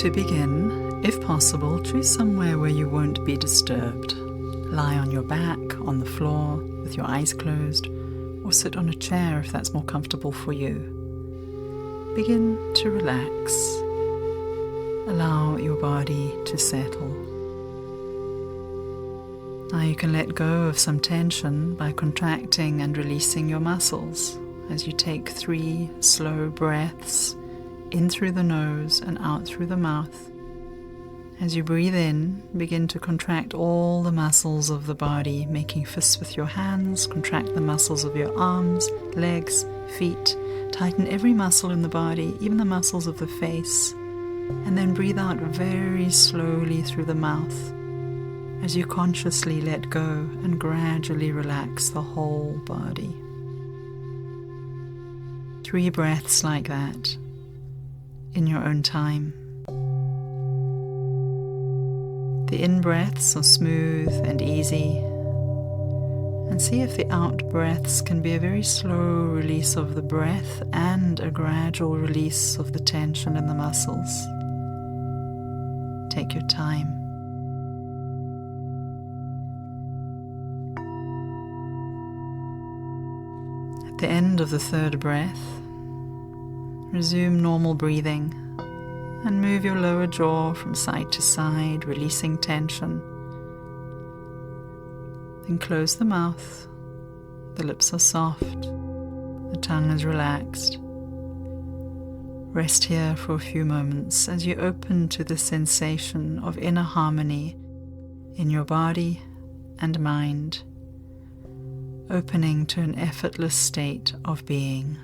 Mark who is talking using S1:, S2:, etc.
S1: To begin, if possible, choose somewhere where you won't be disturbed. Lie on your back, on the floor, with your eyes closed, or sit on a chair if that's more comfortable for you. Begin to relax. Allow your body to settle. Now you can let go of some tension by contracting and releasing your muscles as you take 3 slow breaths in through the nose and out through the mouth. As you breathe in, begin to contract all the muscles of the body, making fists with your hands, contract the muscles of your arms, legs, feet, tighten every muscle in the body, even the muscles of the face, and then breathe out very slowly through the mouth as you consciously let go and gradually relax the whole body. 3 breaths like that in your own time. The in-breaths are smooth and easy, and see if the out-breaths can be a very slow release of the breath and a gradual release of the tension in the muscles. Take your time. At the end of the 3rd breath, resume normal breathing and move your lower jaw from side to side, releasing tension. Then close the mouth. The lips are soft. The tongue is relaxed. Rest here for a few moments as you open to the sensation of inner harmony in your body and mind, opening to an effortless state of being.